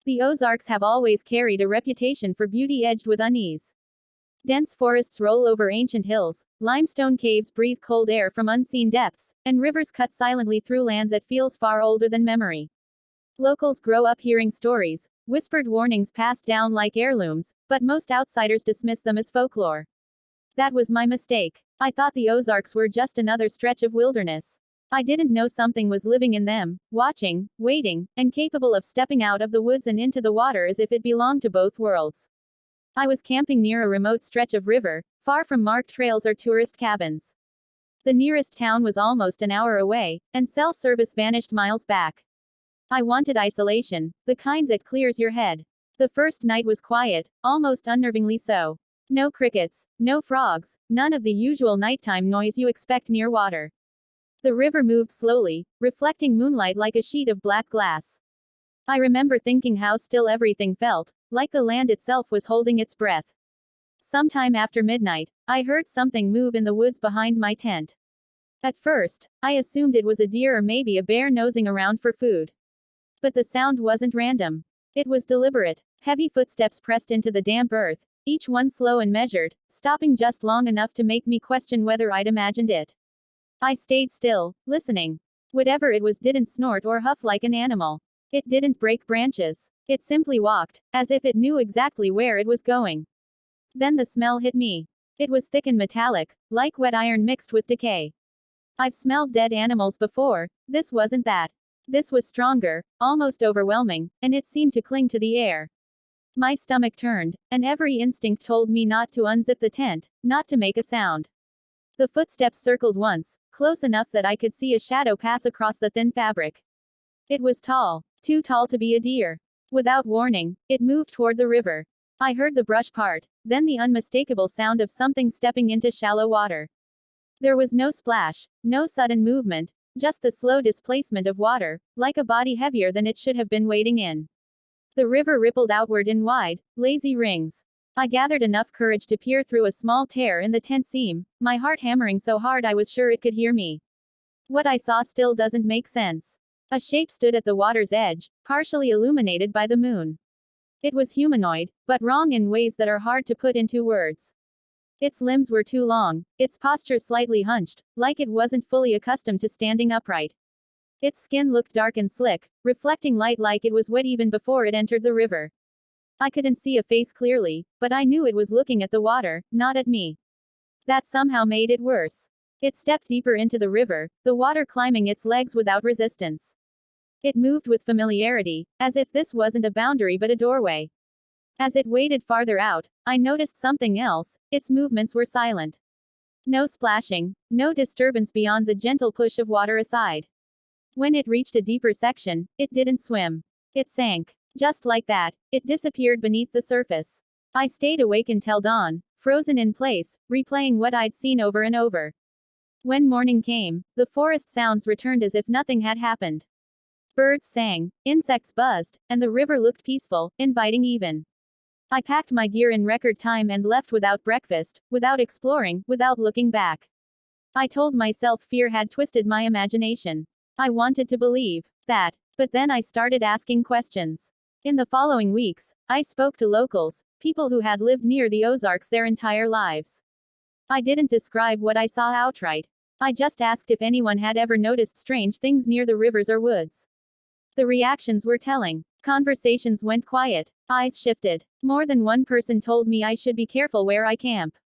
The Ozarks have always carried a reputation for beauty edged with unease. Dense forests roll over ancient hills, limestone caves breathe cold air from unseen depths, and rivers cut silently through land that feels far older than memory. Locals grow up hearing stories, whispered warnings passed down like heirlooms, but most outsiders dismiss them as folklore. That was my mistake. I thought the Ozarks were just another stretch of wilderness. I didn't know something was living in them, watching, waiting, and capable of stepping out of the woods and into the water as if it belonged to both worlds. I was camping near a remote stretch of river, far from marked trails or tourist cabins. The nearest town was almost an hour away, and cell service vanished miles back. I wanted isolation, the kind that clears your head. The first night was quiet, almost unnervingly so. No crickets, no frogs, none of the usual nighttime noise you expect near water. The river moved slowly, reflecting moonlight like a sheet of black glass. I remember thinking how still everything felt, like the land itself was holding its breath. Sometime after midnight, I heard something move in the woods behind my tent. At first, I assumed it was a deer or maybe a bear nosing around for food. But the sound wasn't random. It was deliberate. Heavy footsteps pressed into the damp earth, each one slow and measured, stopping just long enough to make me question whether I'd imagined it. I stayed still, listening. Whatever it was didn't snort or huff like an animal. It didn't break branches. It simply walked, as if it knew exactly where it was going. Then the smell hit me. It was thick and metallic, like wet iron mixed with decay. I've smelled dead animals before, this wasn't that. This was stronger, almost overwhelming, and it seemed to cling to the air. My stomach turned, and every instinct told me not to unzip the tent, not to make a sound. The footsteps circled once, close enough that I could see a shadow pass across the thin fabric. It was tall, too tall to be a deer. Without warning, it moved toward the river. I heard the brush part, then the unmistakable sound of something stepping into shallow water. There was no splash, no sudden movement, just the slow displacement of water, like a body heavier than it should have been wading in. The river rippled outward in wide, lazy rings. I gathered enough courage to peer through a small tear in the tent seam, my heart hammering so hard I was sure it could hear me. What I saw still doesn't make sense. A shape stood at the water's edge, partially illuminated by the moon. It was humanoid, but wrong in ways that are hard to put into words. Its limbs were too long, its posture slightly hunched, like it wasn't fully accustomed to standing upright. Its skin looked dark and slick, reflecting light like it was wet even before it entered the river. I couldn't see a face clearly, but I knew it was looking at the water, not at me. That somehow made it worse. It stepped deeper into the river, the water climbing its legs without resistance. It moved with familiarity, as if this wasn't a boundary but a doorway. As it waded farther out, I noticed something else, its movements were silent. No splashing, no disturbance beyond the gentle push of water aside. When it reached a deeper section, it didn't swim. It sank. Just like that, it disappeared beneath the surface. I stayed awake until dawn, frozen in place, replaying what I'd seen over and over. When morning came, the forest sounds returned as if nothing had happened. Birds sang, insects buzzed, and the river looked peaceful, inviting even. I packed my gear in record time and left without breakfast, without exploring, without looking back. I told myself fear had twisted my imagination. I wanted to believe that, but then I started asking questions. In the following weeks, I spoke to locals, people who had lived near the Ozarks their entire lives. I didn't describe what I saw outright. I just asked if anyone had ever noticed strange things near the rivers or woods. The reactions were telling. Conversations went quiet. Eyes shifted. More than one person told me I should be careful where I camp.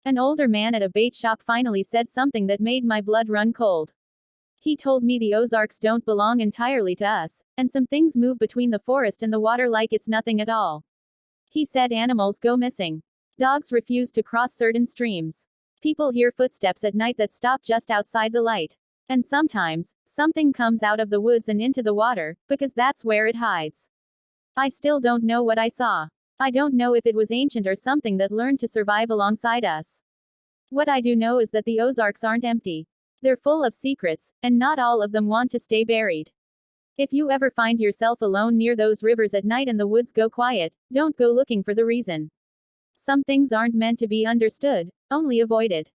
An older man at a bait shop finally said something that made my blood run cold. He told me the Ozarks don't belong entirely to us, and some things move between the forest and the water like it's nothing at all. He said animals go missing. Dogs refuse to cross certain streams. People hear footsteps at night that stop just outside the light. And sometimes, something comes out of the woods and into the water, because that's where it hides. I still don't know what I saw. I don't know if it was ancient or something that learned to survive alongside us. What I do know is that the Ozarks aren't empty. They're full of secrets, and not all of them want to stay buried. If you ever find yourself alone near those rivers at night and the woods go quiet, don't go looking for the reason. Some things aren't meant to be understood, only avoided.